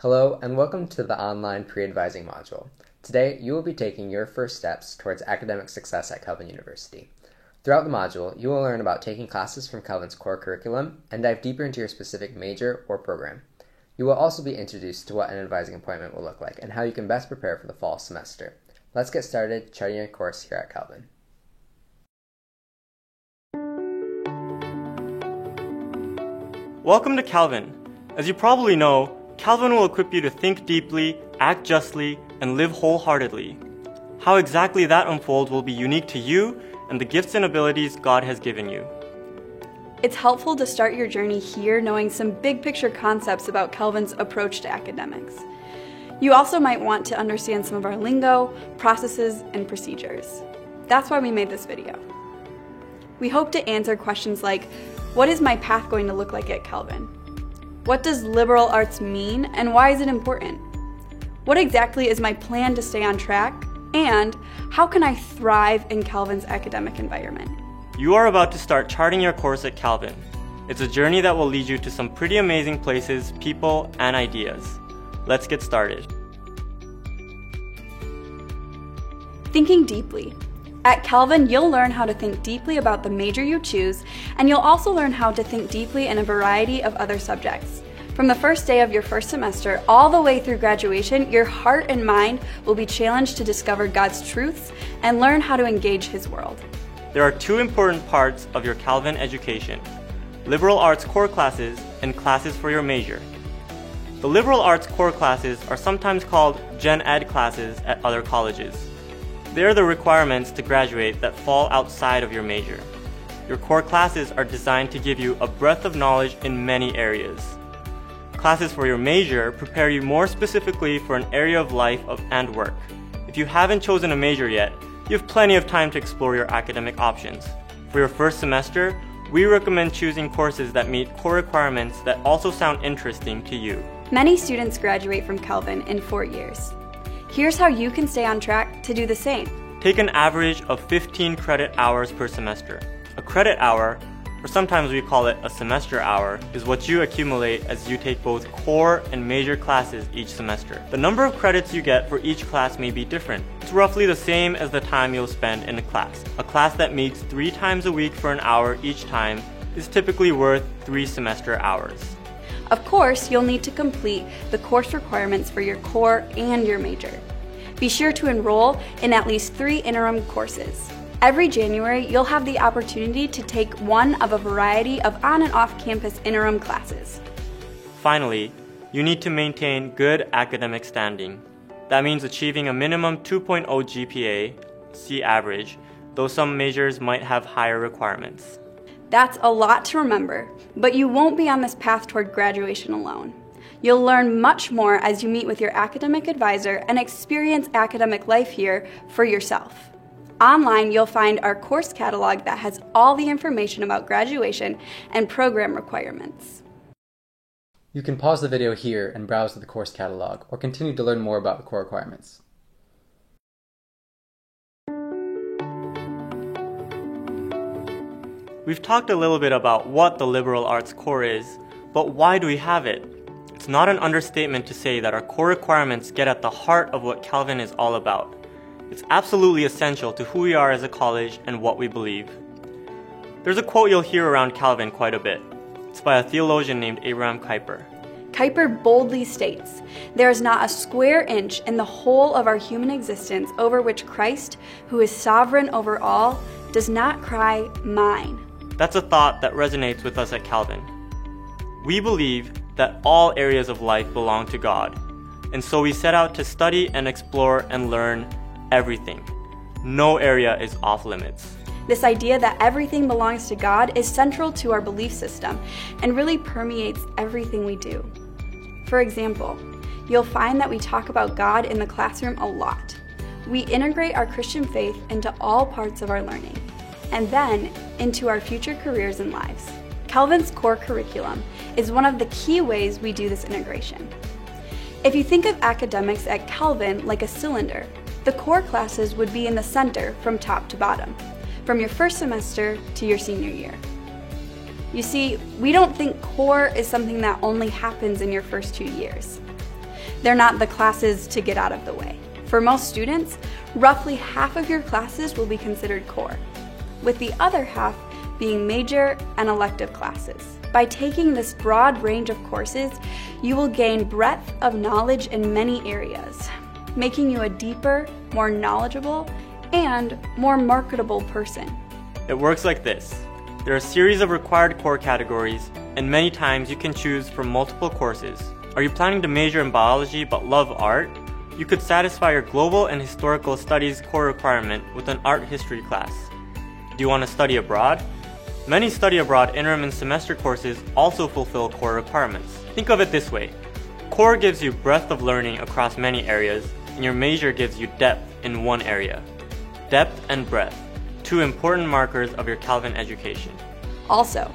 Hello and welcome to the online pre-advising module. Today you will be taking your first steps towards academic success at Calvin University. Throughout the module, you will learn about taking classes from Calvin's core curriculum and dive deeper into your specific major or program. You will also be introduced to what an advising appointment will look like and how you can best prepare for the fall semester. Let's get started charting your course here at Calvin. Welcome to Calvin. As you probably know, Calvin will equip you to think deeply, act justly, and live wholeheartedly. How exactly that unfolds will be unique to you and the gifts and abilities God has given you. It's helpful to start your journey here knowing some big picture concepts about Calvin's approach to academics. You also might want to understand some of our lingo, processes, and procedures. That's why we made this video. We hope to answer questions like, what is my path going to look like at Calvin? What does liberal arts mean and why is it important? What exactly is my plan to stay on track? And how can I thrive in Calvin's academic environment? You are about to start charting your course at Calvin. It's a journey that will lead you to some pretty amazing places, people, and ideas. Let's get started. Thinking deeply. At Calvin, you'll learn how to think deeply about the major you choose, and you'll also learn how to think deeply in a variety of other subjects. From the first day of your first semester all the way through graduation, your heart and mind will be challenged to discover God's truths and learn how to engage His world. There are two important parts of your Calvin education: liberal arts core classes and classes for your major. The liberal arts core classes are sometimes called Gen Ed classes at other colleges. They are the requirements to graduate that fall outside of your major. Your core classes are designed to give you a breadth of knowledge in many areas. Classes for your major prepare you more specifically for an area of life and work. If you haven't chosen a major yet, you have plenty of time to explore your academic options. For your first semester, we recommend choosing courses that meet core requirements that also sound interesting to you. Many students graduate from Calvin in 4 years. Here's how you can stay on track to do the same. Take an average of 15 credit hours per semester. A credit hour, or sometimes we call it a semester hour, is what you accumulate as you take both core and major classes each semester. The number of credits you get for each class may be different. It's roughly the same as the time you'll spend in a class. A class that meets 3 times a week for an hour each time is typically worth 3 semester hours. Of course, you'll need to complete the course requirements for your core and your major. Be sure to enroll in at least 3 interim courses. Every January, you'll have the opportunity to take one of a variety of on and off-campus interim classes. Finally, you need to maintain good academic standing. That means achieving a minimum 2.0 GPA, see average, though some majors might have higher requirements. That's a lot to remember, but you won't be on this path toward graduation alone. You'll learn much more as you meet with your academic advisor and experience academic life here for yourself. Online, you'll find our course catalog that has all the information about graduation and program requirements. You can pause the video here and browse the course catalog or continue to learn more about the core requirements. We've talked a little bit about what the liberal arts core is, but why do we have it? It's not an understatement to say that our core requirements get at the heart of what Calvin is all about. It's absolutely essential to who we are as a college and what we believe. There's a quote you'll hear around Calvin quite a bit. It's by a theologian named Abraham Kuyper. Kuyper boldly states, "There is not a square inch in the whole of our human existence over which Christ, who is sovereign over all, does not cry, 'Mine.'" That's a thought that resonates with us at Calvin. We believe that all areas of life belong to God, and so we set out to study and explore and learn everything. No area is off limits. This idea that everything belongs to God is central to our belief system and really permeates everything we do. For example, you'll find that we talk about God in the classroom a lot. We integrate our Christian faith into all parts of our learning, and then into our future careers and lives. Calvin's core curriculum is one of the key ways we do this integration. If you think of academics at Calvin like a cylinder, the core classes would be in the center from top to bottom, from your first semester to your senior year. You see, we don't think core is something that only happens in your first 2 years. They're not the classes to get out of the way. For most students, roughly half of your classes will be considered core, with the other half being major and elective classes. By taking this broad range of courses, you will gain breadth of knowledge in many areas, making you a deeper, more knowledgeable, and more marketable person. It works like this. There are a series of required core categories, and many times you can choose from multiple courses. Are you planning to major in biology but love art? You could satisfy your global and historical studies core requirement with an art history class. Do you want to study abroad? Many study abroad interim and semester courses also fulfill core requirements. Think of it this way. Core gives you breadth of learning across many areas, and your major gives you depth in one area. Depth and breadth, two important markers of your Calvin education. Also,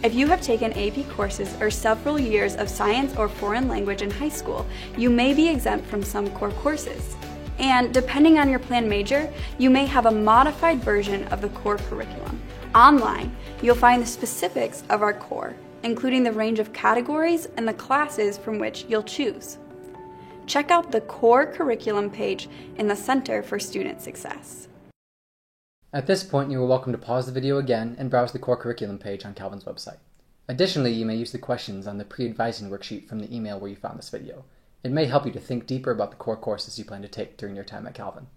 if you have taken AP courses or several years of science or foreign language in high school, you may be exempt from some core courses. And depending on your planned major, you may have a modified version of the core curriculum. Online, you'll find the specifics of our core, including the range of categories and the classes from which you'll choose. Check out the core curriculum page in the Center for Student Success. At this point, you are welcome to pause the video again and browse the core curriculum page on Calvin's website. Additionally, you may use the questions on the pre-advising worksheet from the email where you found this video. It may help you to think deeper about the core courses you plan to take during your time at Calvin.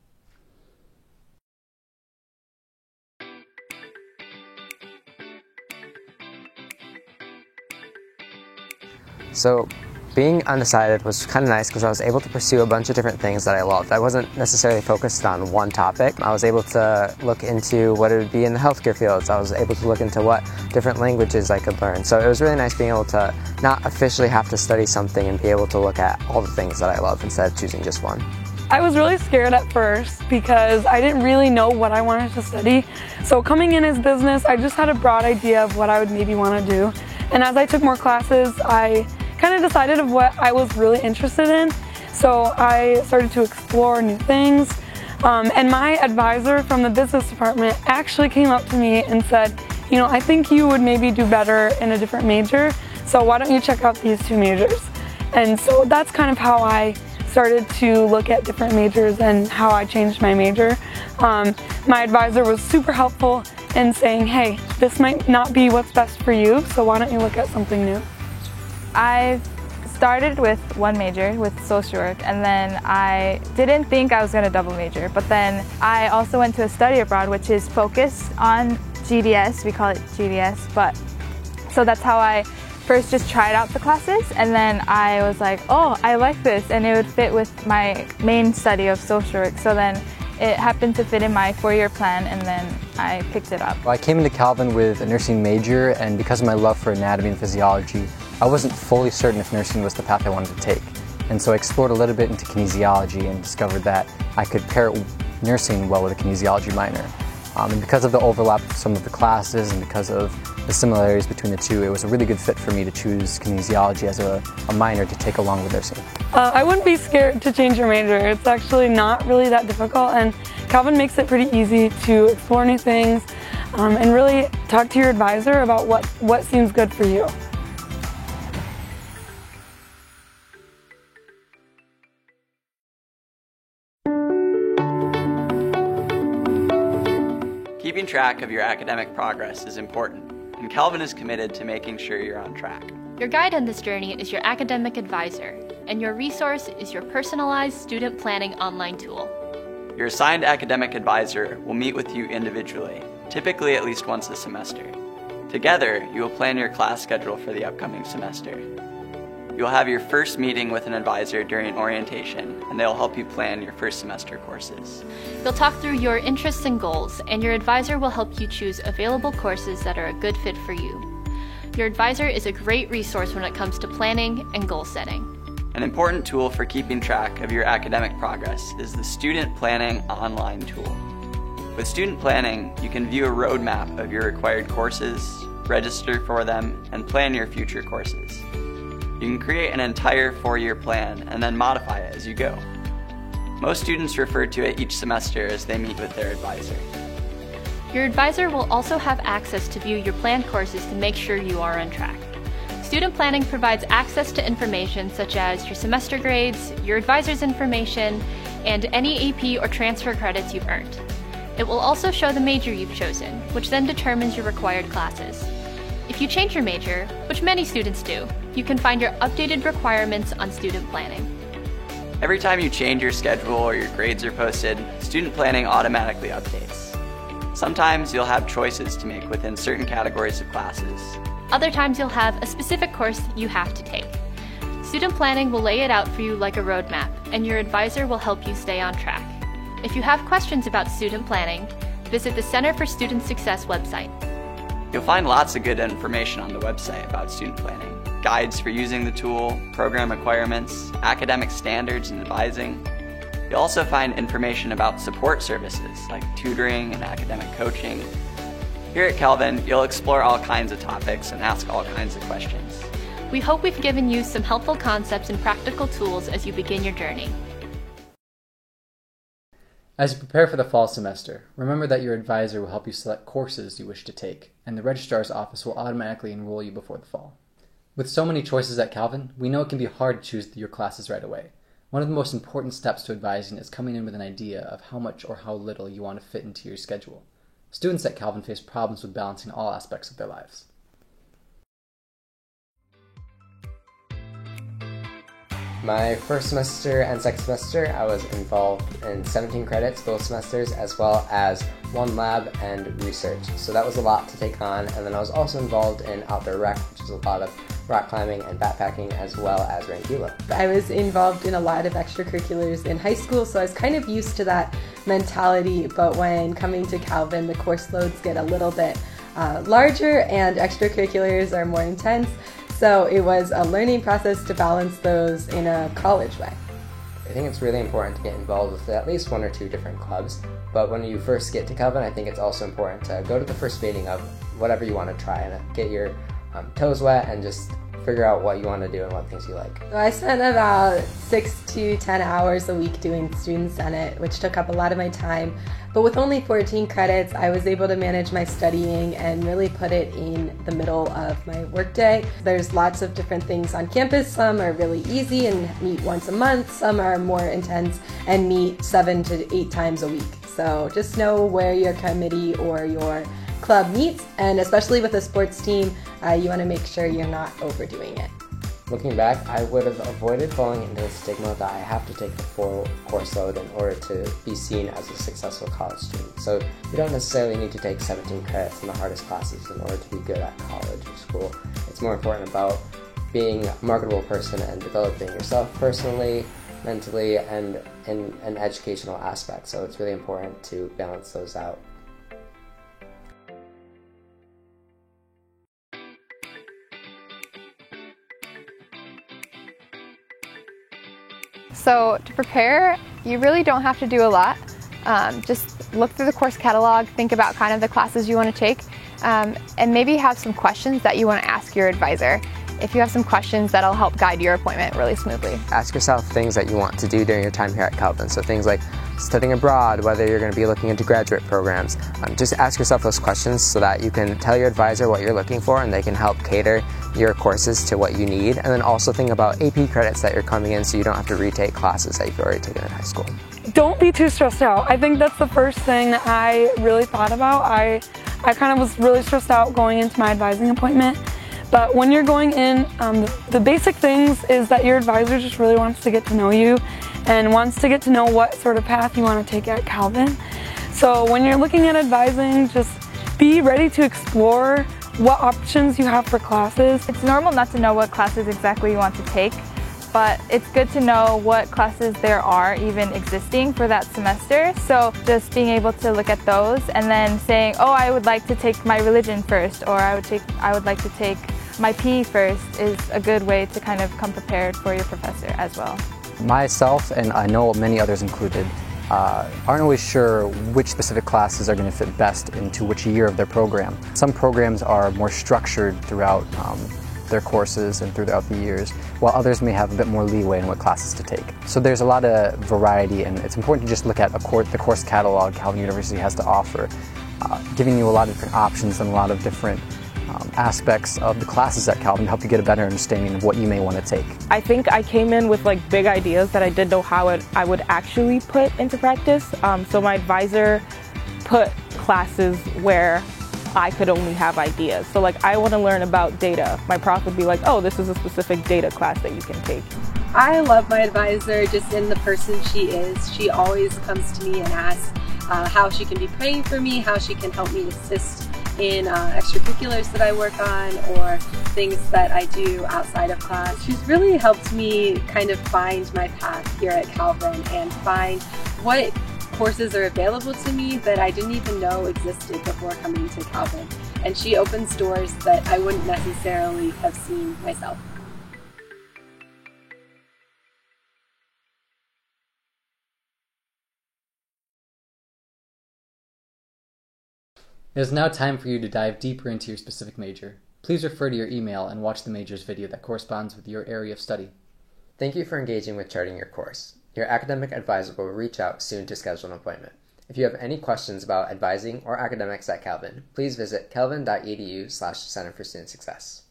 So being undecided was kind of nice because I was able to pursue a bunch of different things that I loved. I wasn't necessarily focused on one topic. I was able to look into what it would be in the healthcare fields. I was able to look into what different languages I could learn. So it was really nice being able to not officially have to study something and be able to look at all the things that I love instead of choosing just one. I was really scared at first because I didn't really know what I wanted to study. So coming in as business, I just had a broad idea of what I would maybe want to do. And as I took more classes, I kind of decided of what I was really interested in. So I started to explore new things. And my advisor from the business department actually came up to me and said, you know, I think you would maybe do better in a different major. So why don't you check out these two majors? And so that's kind of how I started to look at different majors and how I changed my major. My advisor was super helpful in saying, hey, this might not be what's best for you, so why don't you look at something new? I started with one major, with social work, and then I didn't think I was going to double major, but then I also went to a study abroad, which is focused on GDS, we call it GDS, but so that's how I first just tried out the classes, and then I was like, oh, I like this, and it would fit with my main study of social work, so then it happened to fit in my 4-year plan, and then I picked it up. Well, I came into Calvin with a nursing major, and because of my love for anatomy and physiology, I wasn't fully certain if nursing was the path I wanted to take. And so I explored a little bit into kinesiology and discovered that I could pair nursing well with a kinesiology minor. And because of the overlap of some of the classes and because of the similarities between the two, it was a really good fit for me to choose kinesiology as a minor to take along with nursing. I wouldn't be scared to change your major. It's actually not really that difficult, and Calvin makes it pretty easy to explore new things and really talk to your advisor about what seems good for you. Keeping track of your academic progress is important, and Calvin is committed to making sure you're on track. Your guide on this journey is your academic advisor, and your resource is your personalized student planning online tool. Your assigned academic advisor will meet with you individually, typically at least once a semester. Together, you will plan your class schedule for the upcoming semester. You will have your first meeting with an advisor during orientation, and they will help you plan your first semester courses. You'll talk through your interests and goals, and your advisor will help you choose available courses that are a good fit for you. Your advisor is a great resource when it comes to planning and goal setting. An important tool for keeping track of your academic progress is the Student Planning online tool. With Student Planning, you can view a roadmap of your required courses, register for them, and plan your future courses. You can create an entire 4-year plan and then modify it as you go. Most students refer to it each semester as they meet with their advisor. Your advisor will also have access to view your planned courses to make sure you are on track. Student planning provides access to information such as your semester grades, your advisor's information, and any AP or transfer credits you've earned. It will also show the major you've chosen, which then determines your required classes. If you change your major, which many students do, you can find your updated requirements on student planning. Every time you change your schedule or your grades are posted, student planning automatically updates. Sometimes you'll have choices to make within certain categories of classes. Other times you'll have a specific course you have to take. Student planning will lay it out for you like a roadmap, and your advisor will help you stay on track. If you have questions about student planning, visit the Center for Student Success website. You'll find lots of good information on the website about student planning. Guides for using the tool, program requirements, academic standards and advising. You'll also find information about support services like tutoring and academic coaching. Here at Calvin, you'll explore all kinds of topics and ask all kinds of questions. We hope we've given you some helpful concepts and practical tools as you begin your journey. As you prepare for the fall semester, remember that your advisor will help you select courses you wish to take, and the registrar's office will automatically enroll you before the fall. With so many choices at Calvin, we know it can be hard to choose your classes right away. One of the most important steps to advising is coming in with an idea of how much or how little you want to fit into your schedule. Students at Calvin face problems with balancing all aspects of their lives. My first semester and second semester, I was involved in 17 credits both semesters, as well as one lab and research. So that was a lot to take on. And then I was also involved in outdoor rec, which is a lot of rock climbing and backpacking, as well as Rangila. I was involved in a lot of extracurriculars in high school, so I was kind of used to that mentality. But when coming to Calvin, the course loads get a little bit larger and extracurriculars are more intense. So it was a learning process to balance those in a college way. I think it's really important to get involved with at least one or two different clubs, but when you first get to Calvin, I think it's also important to go to the first meeting of whatever you want to try and get your toes wet and just figure out what you want to do and what things you like. So I spent about 6 to 10 hours a week doing Student Senate, which took up a lot of my time. But with only 14 credits, I was able to manage my studying and really put it in the middle of my workday. There's lots of different things on campus. Some are really easy and meet once a month. Some are more intense and meet 7 to 8 times a week. So just know where your committee or your club meets, and especially with a sports team, you want to make sure you're not overdoing it. Looking back, I would have avoided falling into the stigma that I have to take the full course load in order to be seen as a successful college student. So you don't necessarily need to take 17 credits in the hardest classes in order to be good at college or school. It's more important about being a marketable person and developing yourself personally, mentally, and in an educational aspect. So it's really important to balance those out. So to prepare, you really don't have to do a lot. Just look through the course catalog, think about kind of the classes you want to take, and maybe have some questions that you want to ask your advisor. If you have some questions, that'll help guide your appointment really smoothly. Ask yourself things that you want to do during your time here at Calvin. So things like studying abroad, whether you're going to be looking into graduate programs. Just ask yourself those questions so that you can tell your advisor what you're looking for and they can help cater your courses to what you need. And then also think about AP credits that you're coming in so you don't have to retake classes that you've already taken in high school. Don't be too stressed out. I think that's the first thing I really thought about. I kind of was really stressed out going into my advising appointment. But when you're going in, the basic things is that your advisor just really wants to get to know you and wants to get to know what sort of path you want to take at Calvin. So when you're looking at advising, just be ready to explore what options you have for classes. It's normal not to know what classes exactly you want to take, but it's good to know what classes there are even existing for that semester. So just being able to look at those and then saying, oh, I would like to take my religion first, or I would like to take my PE first, is a good way to kind of come prepared for your professor as well. Myself, and I know many others included, aren't always sure which specific classes are going to fit best into which year of their program. Some programs are more structured throughout their courses and throughout the years, while others may have a bit more leeway in what classes to take. So there's a lot of variety, and it's important to just look at the course catalog Calvin University has to offer, giving you a lot of different options and a lot of different aspects of the classes at Calvin to help you get a better understanding of what you may want to take. I think I came in with like big ideas that I didn't know how I would actually put into practice. So my advisor put classes where I could only have ideas. So like I want to learn about data. My prof would be like, oh, this is a specific data class that you can take. I love my advisor just in the person she is. She always comes to me and asks how she can be praying for me, how she can help me assist in extracurriculars that I work on or things that I do outside of class. She's really helped me kind of find my path here at Calvin and find what courses are available to me that I didn't even know existed before coming to Calvin. And she opens doors that I wouldn't necessarily have seen myself. It is now time for you to dive deeper into your specific major. Please refer to your email and watch the major's video that corresponds with your area of study. Thank you for engaging with charting your course. Your academic advisor will reach out soon to schedule an appointment. If you have any questions about advising or academics at Calvin, please visit calvin.edu/Center for Student Success.